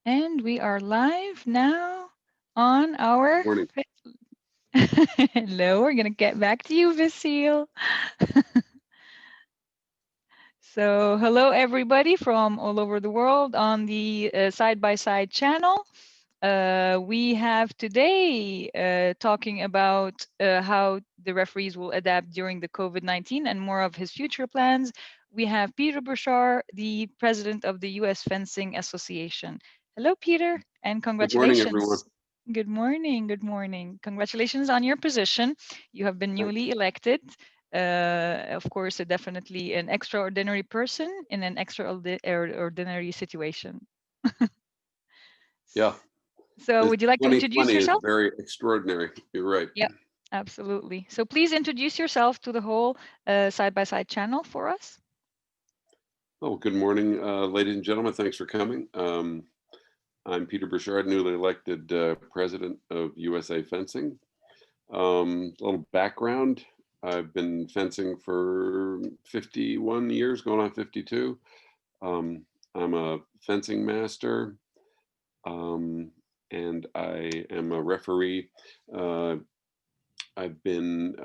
And we are live now on our. Morning. Hello, we're gonna get back to you, Vasil. So, hello everybody from all over the world on the Side by Side channel. We have today talking about how the referees will adapt during the COVID-19 and more of his future plans. We have Peter Burchard, the president of the U.S. Fencing Association. Hello, Peter, and Good morning, everyone. congratulations. Good morning. Good morning. Congratulations on your position. You have been Thanks. newly elected. Of course, definitely an extraordinary person in an extraordinary situation. Yeah, So, this would you like to introduce 2020 is yourself? very extraordinary. You're right. Yep, absolutely. So, please introduce yourself to the whole side by side channel for us. Oh, good morning, ladies and gentlemen. Thanks for coming. I'm Peter Burchard, newly elected president of USA Fencing. A little background. I've been fencing for 51 years, going on 52. I'm a fencing master, and I am a referee. Uh, I've been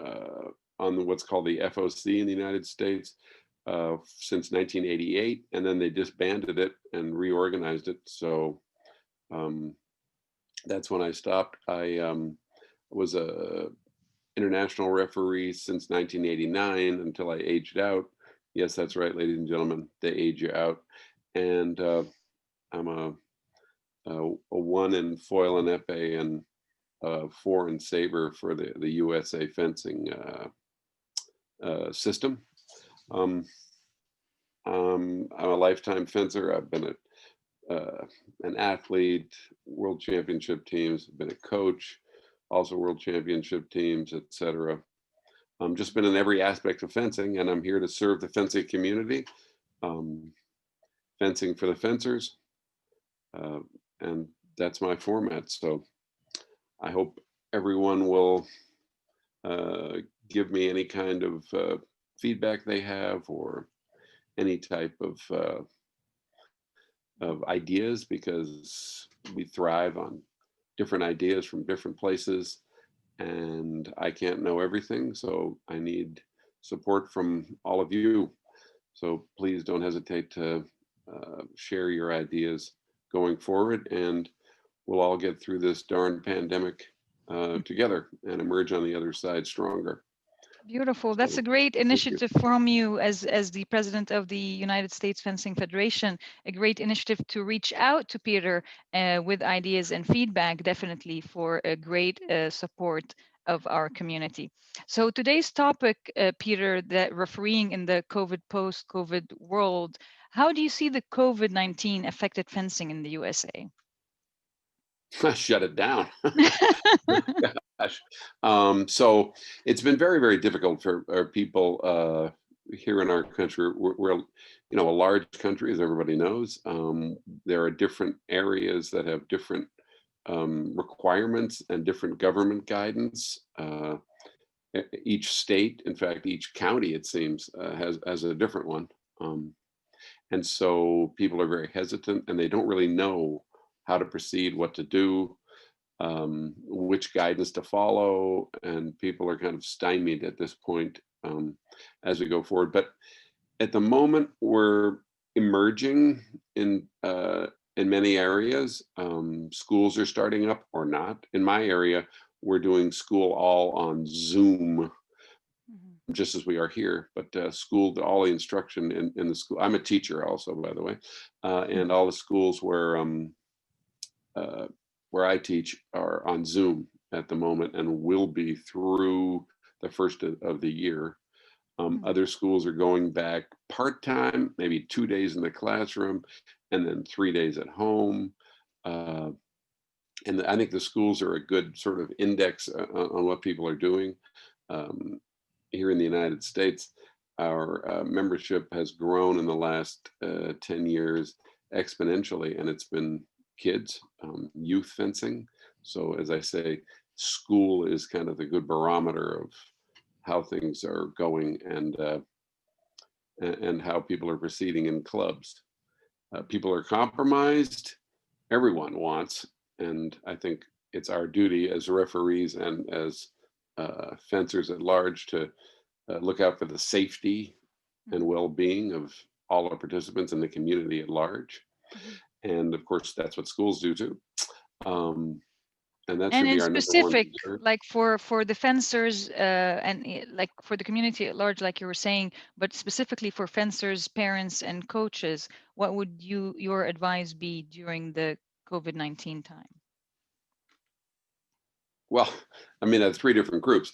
on what's called the FOC in the United States since 1988, and then they disbanded it and reorganized it. So um, that's when I stopped. I was a international referee since 1989 until I aged out. Yes, that's right, ladies and gentlemen. They age you out, and I'm a one in foil and epee and four in saber for the USA fencing system. Um, I'm a lifetime fencer. I've been an athlete, world championship teams, been a coach, also world championship teams, etc. Just been in every aspect of fencing, and I'm here to serve the fencing community, um, fencing for the fencers, uh, and that's my format. So I hope everyone will uh, give me any kind of feedback they have or any type of ideas, because we thrive on different ideas from different places, and I can't know everything, so I need support from all of you. So please don't hesitate to share your ideas going forward, and we'll all get through this darn pandemic together and emerge on the other side stronger. Beautiful. That's So a great thank you. initiative from you as the president of the United States Fencing Federation. A great initiative to reach out to Peter with ideas and feedback, definitely for a great support of our community. So today's topic, Peter, that refereeing in the COVID post-COVID world, how do you see the COVID-19 affected fencing in the USA? Shut it down. Gosh. So it's been very, very difficult for our people here in our country. We're, a large country, as everybody knows. There are different areas that have different requirements and different government guidance. Each state, in fact, each county, it seems, has a different one. Um, and so people are very hesitant, and they don't really know how to proceed, what to do, which guidance to follow, and people are kind of stymied at this point as we go forward. But at the moment, we're emerging in many areas. Schools are starting up or not. In my area, we're doing school all on Zoom, Mhm. just as we are here. But school, all the instruction in the school. I'm a teacher also, by the way, and all the schools uh, where I teach are on Zoom at the moment and will be through the first of the year. Mhm. Other schools are going back part-time, maybe 2 days in the classroom and then 3 days at home. Uh, and I think the schools are a good sort of index on what people are doing. Um, Here in the United States, our membership has grown in the last 10 years exponentially, and it's been kids, youth fencing. So, as I say, school is kind of the good barometer of how things are going and how people are proceeding in clubs. People are compromised, everyone wants. And I think it's our duty as referees and as fencers at large to look out for the safety and well-being of all our participants in the community at large. Mhm. And of course, that's what schools do too. Um, and that And should in be our number one specific, concern. like for the fencers like for the community at large, like you were saying, but specifically for fencers, parents, and coaches, what would your advice be during the COVID-19 time? Well, I mean, that's three different groups.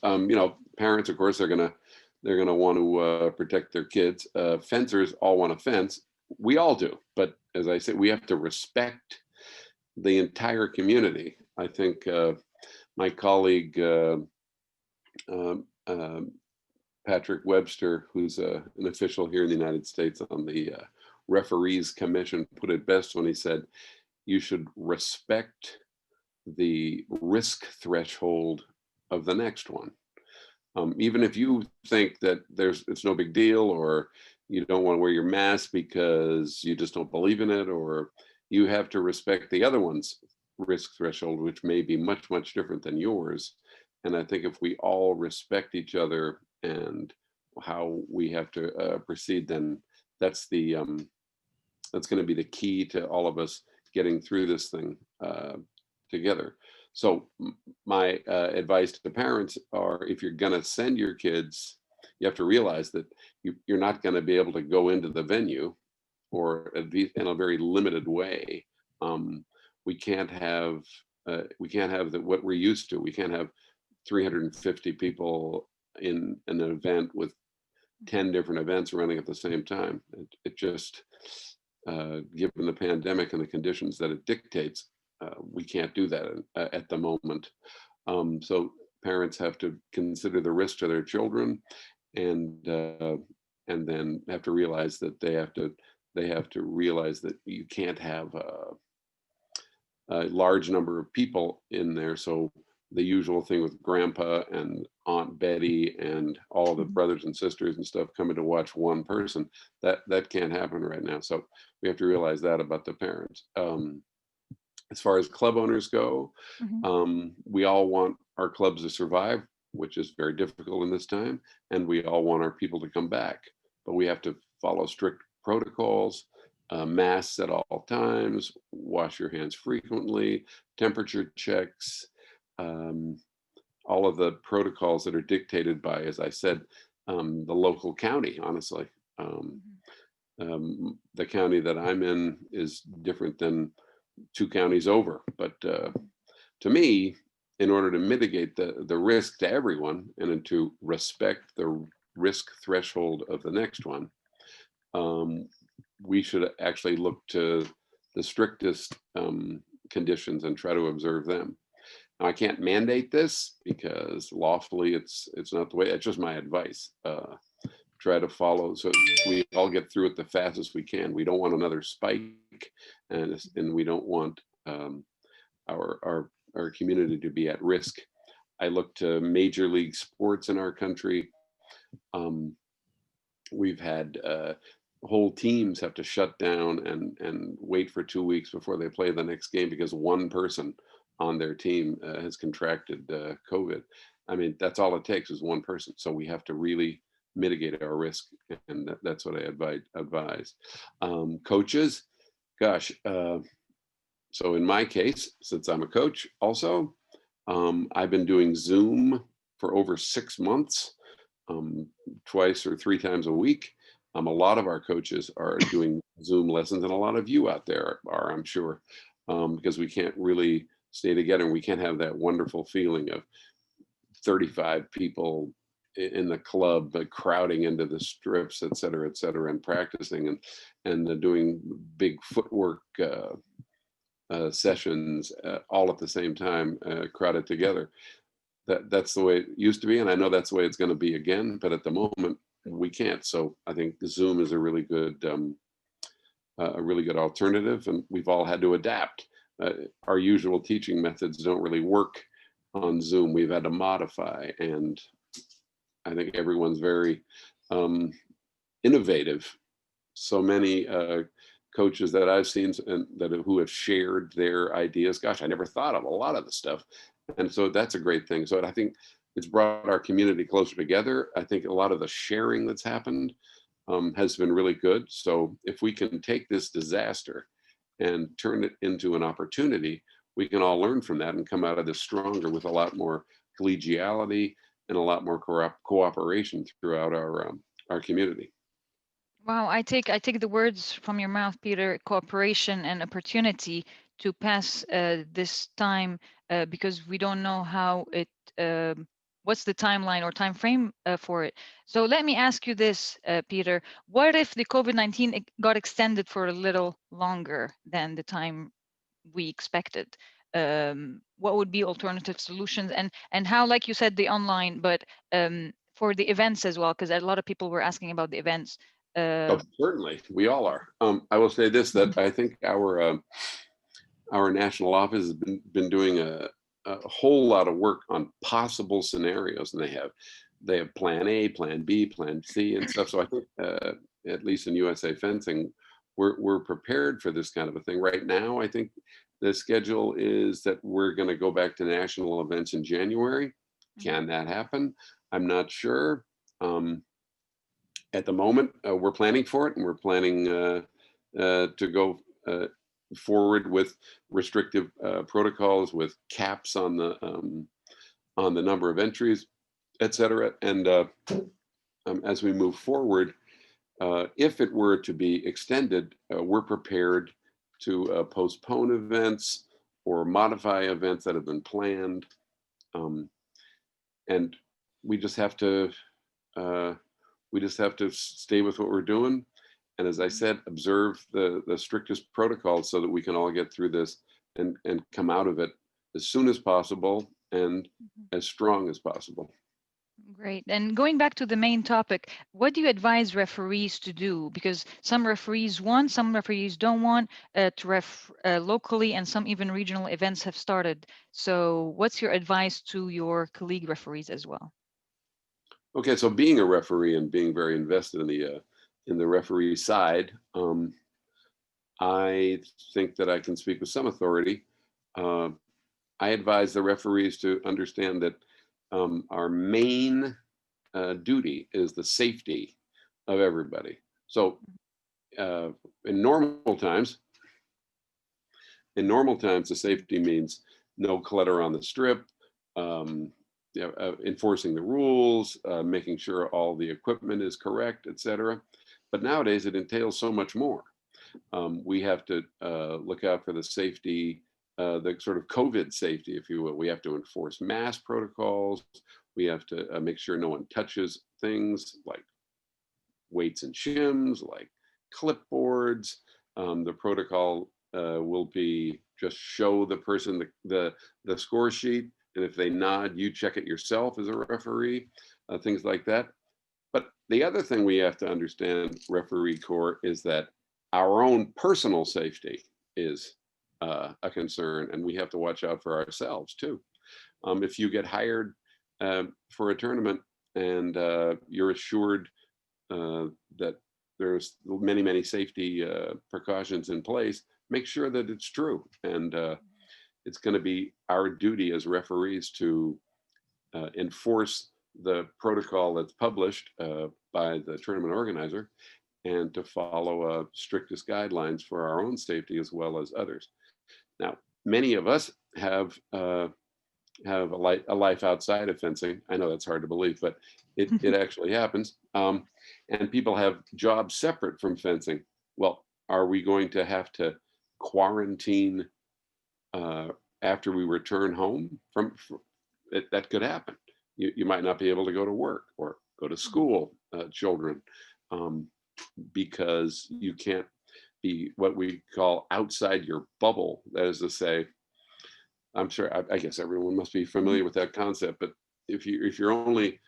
Parents, of course, they're gonna want to protect their kids. Fencers all want to fence. We all do, but as I said, we have to respect the entire community. I think my colleague um, um, Patrick Webster, who's an official here in the United States on the Referees Commission, put it best when he said, "You should respect the risk threshold of the next one. Even if you think that it's no big deal, or you don't want to wear your mask because you just don't believe in it, or you have to respect the other one's risk threshold, which may be much, much different than yours. And I think if we all respect each other and how we have to proceed, then that's that's going to be the key to all of us getting through this thing together. So my advice to parents are, if you're going to send your kids, you have to realize that you're not going to be able to go into the venue, or at least in a very limited way. Um, we can't have that what we're used to. We can't have 350 people in an event with 10 different events running at the same time. It just, given the pandemic and the conditions that it dictates, we can't do that at the moment. So parents have to consider the risk to their children, and then have to realize that they have to realize that you can't have a large number of people in there. So the usual thing with grandpa and Aunt Betty and all the Mhm. brothers and sisters and stuff coming to watch one person, that can't happen right now. So we have to realize that about the parents. As far as club owners go, Mhm. we all want our clubs to survive, which is very difficult in this time, and we all want our people to come back. But we have to follow strict protocols, masks at all times, wash your hands frequently, temperature checks, um, all of the protocols that are dictated by, as I said, the local county, honestly. Mhm. The county that I'm in is different than two counties over. But to me, in order to mitigate the risk to everyone and to respect the risk threshold of the next one, um, we should actually look to the strictest conditions and try to observe them. Now, I can't mandate this because lawfully it's not the way. It's just my advice. Try to follow so we all get through it the fastest we can. We don't want another spike, and we don't want our community to be at risk. I look to major league sports in our country. Um, we've had whole teams have to shut down and wait for 2 weeks before they play the next game because one person on their team has contracted COVID. I mean, that's all it takes is one person. So we have to really mitigate our risk, and that's what I advise. Coaches, gosh. So in my case, since I'm a coach also, I've been doing Zoom for over 6 months, um, twice or three times a week. A lot of our coaches are doing Zoom lessons, and a lot of you out there are, I'm sure, because we can't really stay together, and we can't have that wonderful feeling of 35 people in the club crowding into the strips, et cetera, and practicing and doing big footwork sessions all at the same time, crowded together. That's the way it used to be, and I know that's the way it's going to be again. But at the moment, we can't. So I think Zoom is a really good alternative, and we've all had to adapt. Our usual teaching methods don't really work on Zoom. We've had to modify, and I think everyone's very um, innovative. So many coaches that I've seen and who have shared their ideas. Gosh, I never thought of a lot of the stuff. And so that's a great thing. So I think it's brought our community closer together. I think a lot of the sharing that's happened has been really good. So if we can take this disaster and turn it into an opportunity, we can all learn from that and come out of this stronger with a lot more collegiality and a lot more cooperation throughout our community. Wow, I take the words from your mouth, Peter. Cooperation and opportunity to pass this time, because we don't know how it. What's the timeline or time frame for it? So let me ask you this, Peter. What if the COVID-19 got extended for a little longer than the time we expected? What would be alternative solutions, and how, like you said, the online, but for the events as well, because a lot of people were asking about the events. Oh, certainly, we all are. I will say this, that I think our national office has been doing a whole lot of work on possible scenarios, and they have plan A, plan B, plan C, and stuff. So I think at least in USA Fencing, we're prepared for this kind of a thing. Right now, I think the schedule is that we're going to go back to national events in January. Can that happen? I'm not sure. At the moment, we're planning for it, and we're planning to go forward with restrictive protocols, with caps on the number of entries, et cetera. And as we move forward, if it were to be extended, we're prepared to postpone events or modify events that have been planned. And we just have to stay with what we're doing. And as I said, observe the strictest protocols so that we can all get through this and come out of it as soon as possible and as strong as possible. Great. And going back to the main topic, what do you advise referees to do? Because some referees want, some referees don't want to ref locally, and some even regional events have started. So what's your advice to your colleague referees as well? Okay, so being a referee and being very invested in the referee side, I think that I can speak with some authority. I advise the referees to understand that our main duty is the safety of everybody. So in normal times, the safety means no clutter on the strip, enforcing the rules, making sure all the equipment is correct, etc. But nowadays it entails so much more. We have to look out for the safety, the sort of COVID safety, if you will. We have to enforce mask protocols. We have to make sure no one touches things like weights and shims, like clipboards. The protocol will be just show the person the score sheet, and if they nod, you check it yourself as a referee, things like that. But the other thing we have to understand, referee corps, is that our own personal safety is a concern, and we have to watch out for ourselves too. If you get hired for a tournament and you're assured that there's many safety precautions in place, make sure that it's true. And it's going to be our duty as referees to enforce the protocol that's published by the tournament organizer, and to follow strictest guidelines for our own safety as well as others. Now, many of us have a life outside of fencing. I know that's hard to believe, but it actually happens. And people have jobs separate from fencing. Well, are we going to have to quarantine after we return home from that could happen. You might not be able to go to work or go to school, children, because you can't be what we call outside your bubble. That is to say, I'm sure, I guess everyone must be familiar with that concept, but if you're only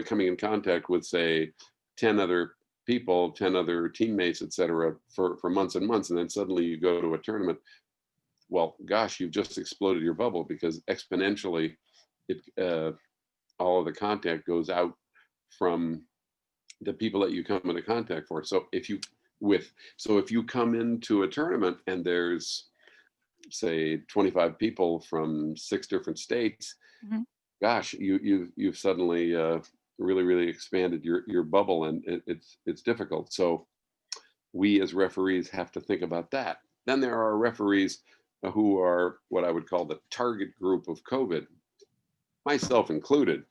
coming in contact with, say, 10 other people, 10 other teammates, et cetera, for months and months, and then suddenly you go to a tournament, well, gosh, you've just exploded your bubble, because exponentially all of the contact goes out from the people that you come into contact for. So if you with. So if you come into a tournament and there's, say, 25 people from 6 different states, Mhm. gosh, you've suddenly really expanded your bubble, and it's difficult. So we as referees have to think about that. Then there are referees who are what I would call the target group of COVID, myself included.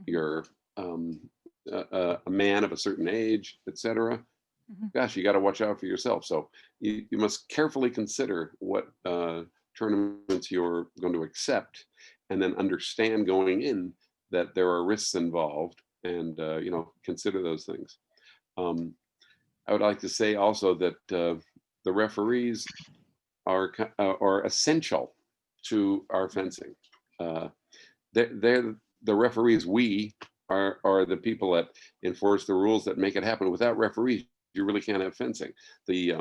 You're a man of a certain age, etc. Mhm. Gosh, you got to watch out for yourself. So you must carefully consider what tournaments you're going to accept, and then understand going in that there are risks involved, and consider those things. I would like to say also that the referees are essential to our fencing. Uh, they're the referees. We are the people that enforce the rules that make it happen. Without referees, you really can't have fencing. The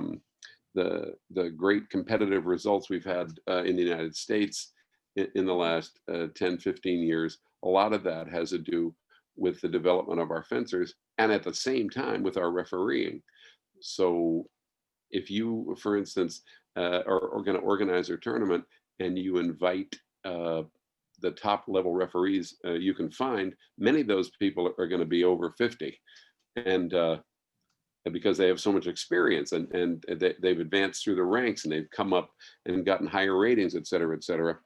the great competitive results we've had in the United States in the last 10, 15 years, a lot of that has to do with the development of our fencers, and at the same time with our refereeing. So if you, for instance, are going to organize a tournament and you invite the top level referees you can find, many of those people are going to be over 50. And because they have so much experience, and they've advanced through the ranks, and they've come up and gotten higher ratings, et cetera, et cetera.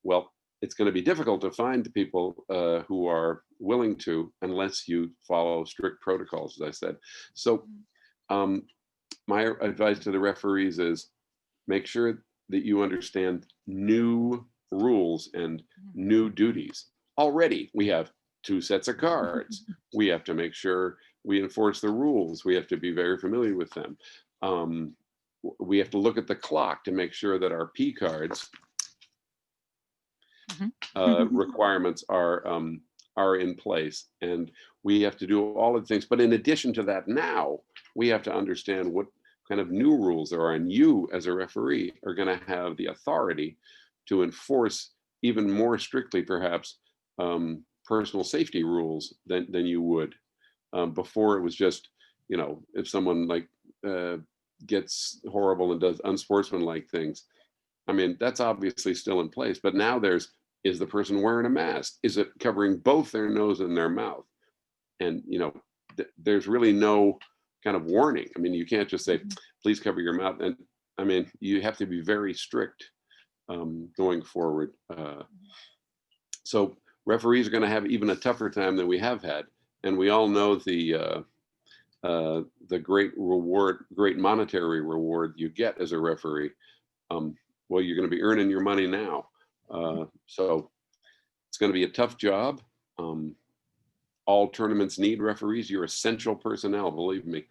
Well, it's going to be difficult to find people who are willing to, unless you follow strict protocols, as I said. So my advice to the referees is make sure that you understand new rules and new duties. Already, we have 2 sets of cards. We have to make sure we enforce the rules. We have to be very familiar with them. We have to look at the clock to make sure that our P cards requirements are in place, and we have to do all of the things. But in addition to that, now we have to understand what kind of new rules there are, and you as a referee are going to have the authority to enforce even more strictly, perhaps, personal safety rules than you would. Before, it was just, if someone gets horrible and does unsportsmanlike things, I mean, that's obviously still in place. But now is the person wearing a mask? Is it covering both their nose and their mouth? And there's really no kind of warning. I mean, you can't just say, please cover your mouth. And I mean, you have to be very strict going forward. So referees are going to have even a tougher time than we have had. And we all know the great monetary reward you get as a referee. Well, you're going to be earning your money now. So it's going to be a tough job. All tournaments need referees. You're essential personnel, believe me.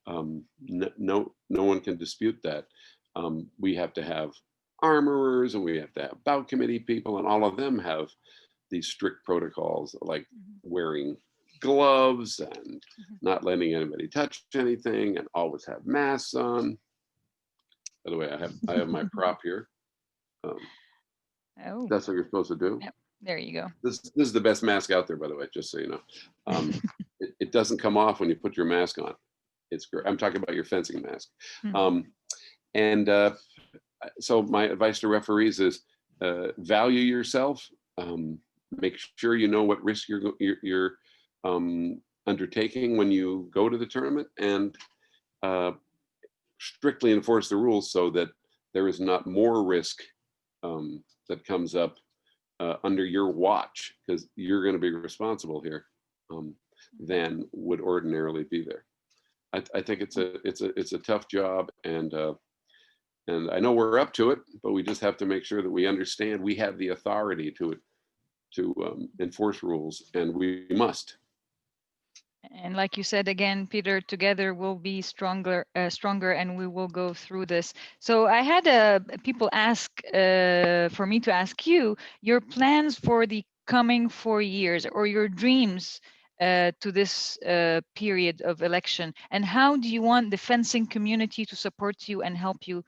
No one can dispute that. We have to have armorers, and we have to have bout committee people, and all of them have these strict protocols, like wearing gloves and not letting anybody touch anything, and always have masks on. By the way, I have my prop here. That's what you're supposed to do. Yep. There you go. This is the best mask out there, by the way, just so you know. It doesn't come off when you put your mask on. It's great. I'm talking about your fencing mask. So my advice to referees is value yourself. Make sure you know what risk you're undertaking when you go to the tournament, and strictly enforce the rules so that there is not more risk that comes up under your watch, because you're going to be responsible here, than would ordinarily be there. I think it's a tough job, and I know we're up to it, but we just have to make sure that we understand we have the authority to enforce rules, and we must. And like you said again, Peter, together we'll be stronger, and we will go through this. So I had people ask for me to ask you your plans for the coming 4 years, or your dreams to this period of election, and how do you want the fencing community to support you and help you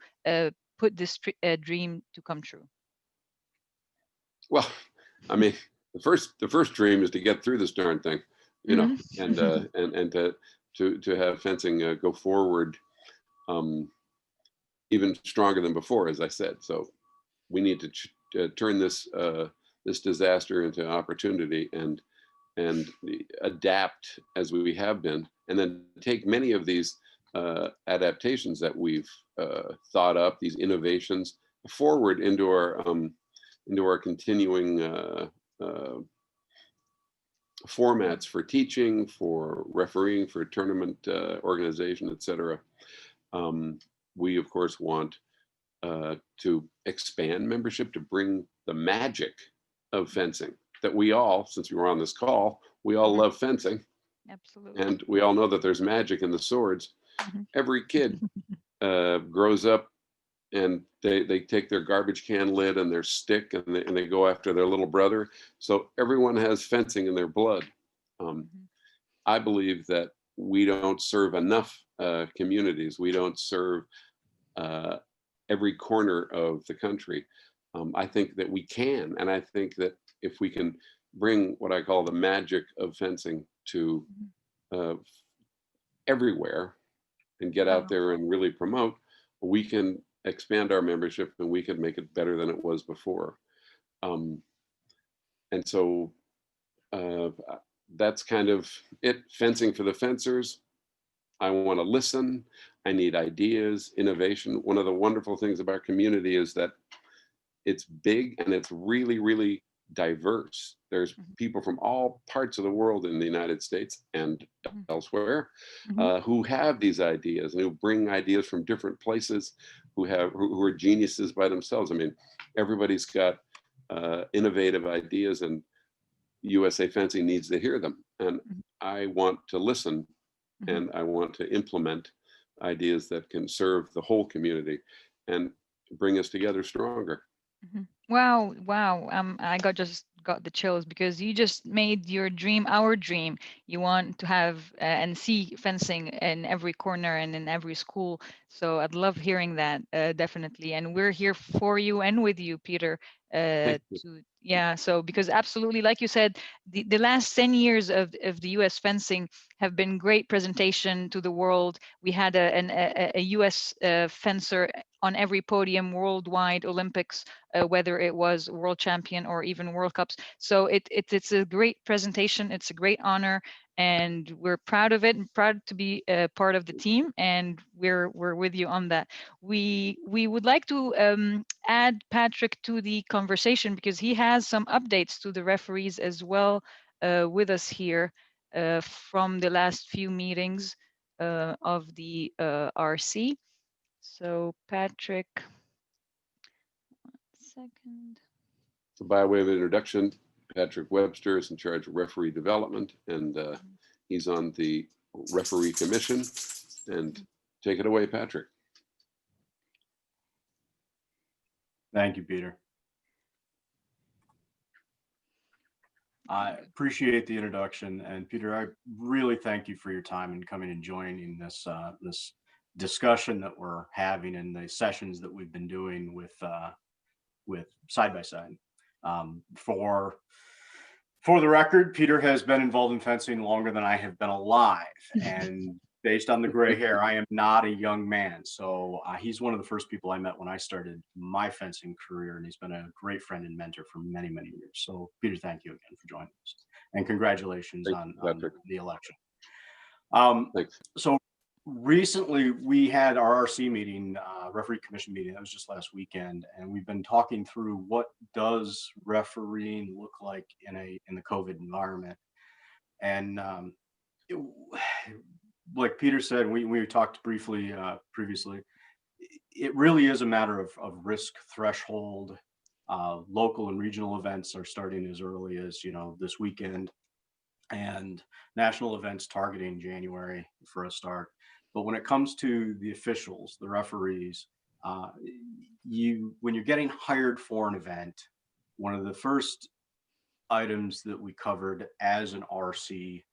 put this dream to come true? Well, I mean, the first dream is to get through this darn thing, and to have fencing go forward even stronger than before, as I said. So we need to turn this this disaster into opportunity and adapt as we have been, and then take many of these adaptations that we've thought up, these innovations, forward into our continuing formats for teaching, for refereeing, for tournament organization, etc. We of course want to expand membership, to bring the magic of fencing that we all, since we were on this call, we all love fencing. Absolutely. And we all know that there's magic in the swords. Every kid grows up and they take their garbage can lid and their stick and they go after their little brother. So everyone has fencing in their blood. I believe that we don't serve enough communities. We don't serve every corner of the country. I think that we can, and I think that if we can bring what I call the magic of fencing to everywhere and get out there and really promote, we can expand our membership and we can make it better than it was before. And so that's kind of it. Fencing for the fencers. I want to listen. I need ideas, innovation. One of the wonderful things about community is that it's big and it's really, really diverse. There's people from all parts of the world in the United States and elsewhere who have these ideas and who bring ideas from different places, who are geniuses by themselves. I mean, everybody's got innovative ideas, and USA Fencing needs to hear them. And I want to listen, and I want to implement ideas that can serve the whole community and bring us together stronger. Wow, wow. I just got the chills because you just made your dream our dream. You want to have and see fencing in every corner and in every school. So I'd love hearing that, definitely. And we're here for you and with you, Peter. So because absolutely, like you said, the last 10 years of the US fencing have been great presentation to the world. We had a US fencer on every podium worldwide, Olympics, whether it was world champion or even World Cups. So it's a great presentation. It's a great honor, and we're proud of it and proud to be a part of the team. And we're with you on that. We would like to add Patrick to the conversation because he has some updates to the referees as well with us here from the last few meetings of the RC. So Patrick, 1 second. So by way of introduction, Patrick Webster is in charge of referee development, and he's on the referee commission. And take it away, Patrick. Thank you, Peter. I appreciate the introduction, and Peter, I really thank you for your time and coming and joining this this discussion that we're having and the sessions that we've been doing with Side by Side. For the record, Peter has been involved in fencing longer than I have been alive, and based on the gray hair, I am not a young man. So he's one of the first people I met when I started my fencing career, and he's been a great friend and mentor for many, many years. So Peter, thank you again for joining us, and congratulations on the election. Thanks. So recently we had our RC meeting, referee commission meeting. That was just last weekend, and we've been talking through what does refereeing look like in the COVID environment. And like Peter said, we talked briefly previously. It really is a matter of risk threshold. Local and regional events are starting as early as this weekend, and national events targeting January for a start. But when it comes to the officials, the referees, when you're getting hired for an event, one of the first items that we covered as an RC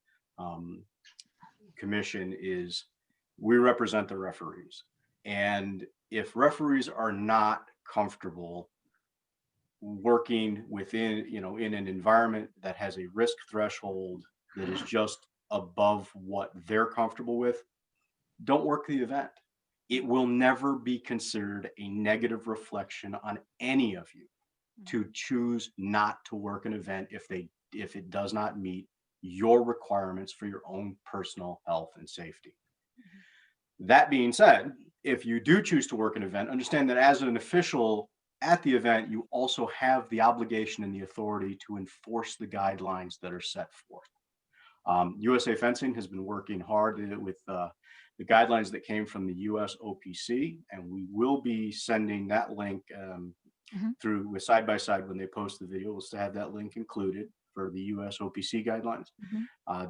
commission is we represent the referees. And if referees are not comfortable working within, in an environment that has a risk threshold that is just above what they're comfortable with, don't work the event. it will never be considered a negative reflection on any of you to choose not to work an event if it does not meet your requirements for your own personal health and safety. That being said, if you do choose to work an event, understand that as an official at the event, you also have the obligation and the authority to enforce the guidelines that are set forth. USA Fencing has been working hard with the guidelines that came from the US OPC, and we will be sending that link through with side by side when they post the video. We'll still have that link included for the US OPC guidelines.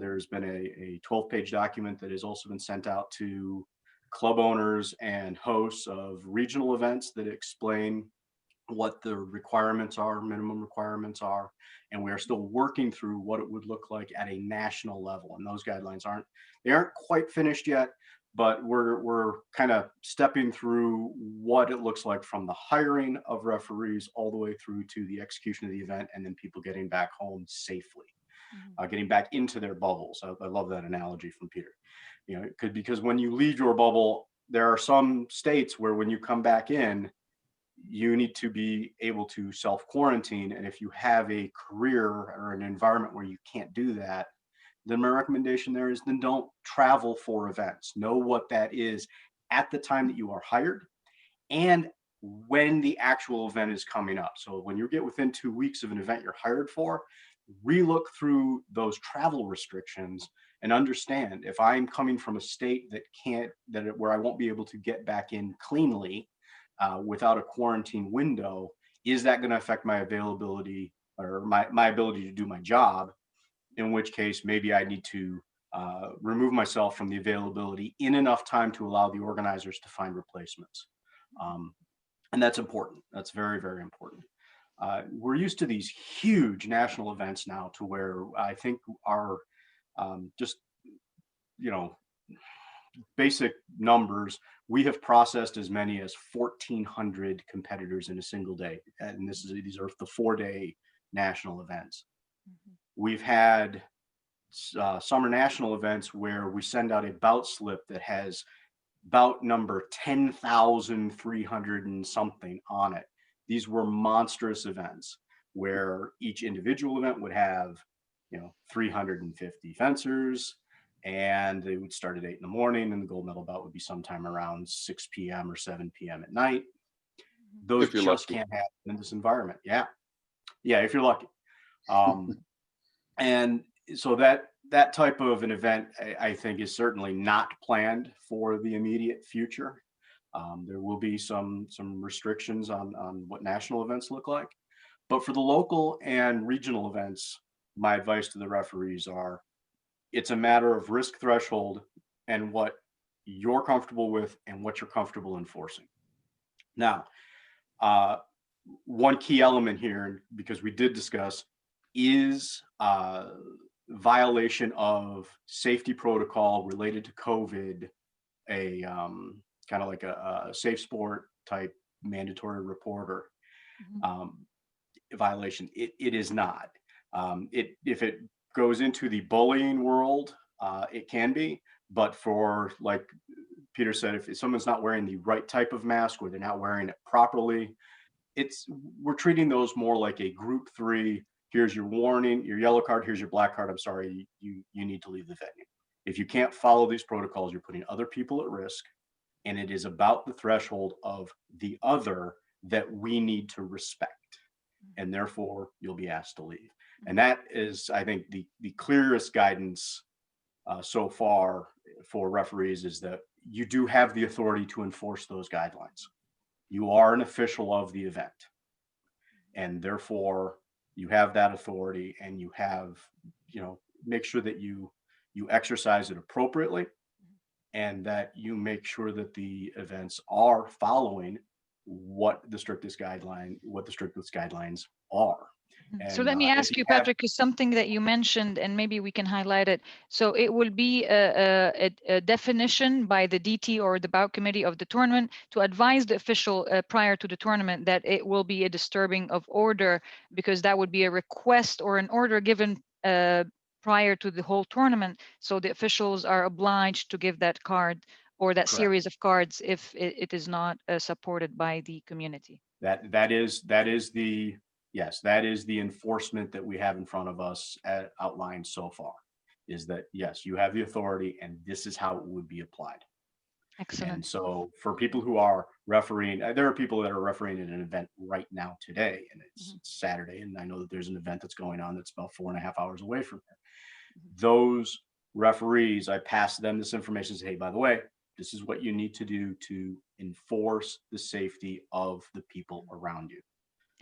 There's been a 12-page document that has also been sent out to club owners and hosts of regional events that explain what the requirements are, minimum requirements are, and we are still working through what it would look like at a national level. And those guidelines aren't quite finished yet, but we're kind of stepping through what it looks like from the hiring of referees all the way through to the execution of the event, and then people getting back home safely, getting back into their bubbles. I love that analogy from Peter. You know, because when you leave your bubble, there are some states where when you come back in, you need to be able to self-quarantine. And if you have a career or an environment where you can't do that, then my recommendation there is then don't travel for events. Know what that is at the time that you are hired and when the actual event is coming up. So when you get within 2 weeks of an event you're hired for, relook through those travel restrictions and understand if I'm coming from a state where I won't be able to get back in cleanly without a quarantine window, is that going to affect my availability or my ability to do my job? In which case, maybe I need to remove myself from the availability in enough time to allow the organizers to find replacements. And that's important. That's very, very important. We're used to these huge national events now to where I think our just, you know, basic numbers, we have processed as many as 1,400 competitors in a single day. And these are the 4-day national events. We've had summer national events where we send out a bout slip that has bout number 10,300 and something on it. These were monstrous events where each individual event would have, 350 fencers, and they would start at 8 in the morning, and the gold medal bout would be sometime around 6 p.m. or 7 p.m. at night. Those just lucky. Can't happen in this environment. Yeah, if you're lucky. And so that type of an event, I think, is certainly not planned for the immediate future. There will be some restrictions on what national events look like. But for the local and regional events, my advice to the referees are, it's a matter of risk threshold and what you're comfortable with and what you're comfortable enforcing. Now, one key element here, because we did discuss, is violation of safety protocol related to COVID, a kind of like a safe sport type mandatory reporter violation. It is not. If it goes into the bullying world, it can be, but for, like Peter said, if someone's not wearing the right type of mask or they're not wearing it properly, we're treating those more like a group 3. Here's your warning, your yellow card, here's your black card. I'm sorry, you need to leave the venue. If you can't follow these protocols, you're putting other people at risk, and it is about the threshold of the other that we need to respect, and therefore you'll be asked to leave. And that is, I think, the clearest guidance so far for referees, is that you do have the authority to enforce those guidelines. You are an official of the event, and therefore you have that authority, and you have, make sure that you exercise it appropriately, and that you make sure that the events are following what the strictest guidelines are. And, so let me ask you, Patrick, is something that you mentioned, and maybe we can highlight it. So it will be a definition by the DT or the bout committee of the tournament to advise the official prior to the tournament that it will be a disturbing of order, because that would be a request or an order given prior to the whole tournament. So the officials are obliged to give that card or that Correct. series of cards if it is not supported by the community. That is the, yes, that is the enforcement that we have in front of us outlined so far, is that, yes, you have the authority and this is how it would be applied. Excellent. And so for people who are refereeing, there are people that are refereeing at an event right now today, and it's Saturday, and I know that there's an event that's going on that's about 4.5 hours away from here. Those referees, I pass them this information, say, hey, by the way, this is what you need to do to enforce the safety of the people around you.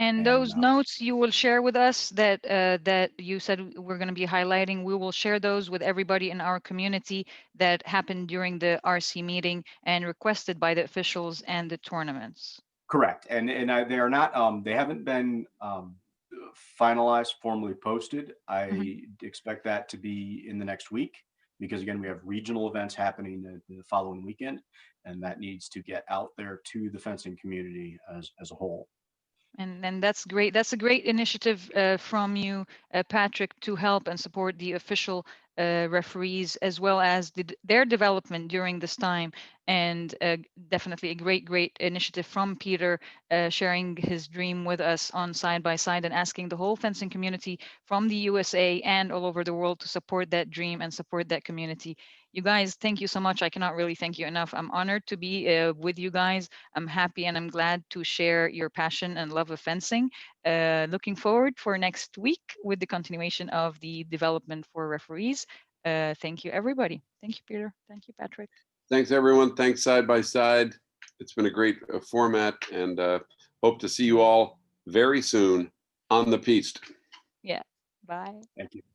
And those notes you will share with us that that you said we're going to be highlighting, we will share those with everybody in our community that happened during the RC meeting and requested by the officials and the tournaments. Correct. And they are not, they haven't been finalized, formally posted. I expect that to be in the next week, because again, we have regional events happening the following weekend, and that needs to get out there to the fencing community as a whole. And that's great. That's a great initiative from you, Patrick, to help and support the official referees, as well as their development during this time. And definitely a great initiative from Peter, sharing his dream with us on Side by Side and asking the whole fencing community from the USA and all over the world to support that dream and support that community. You guys, thank you so much. I cannot really thank you enough. I'm honored to be with you guys. I'm happy and I'm glad to share your passion and love of fencing. Looking forward for next week with the continuation of the development for referees. Thank you, everybody. Thank you, Peter. Thank you, Patrick. Thanks, everyone. Thanks, Side by Side. It's been a great format, and hope to see you all very soon on the piste. Yeah. Bye. Thank you.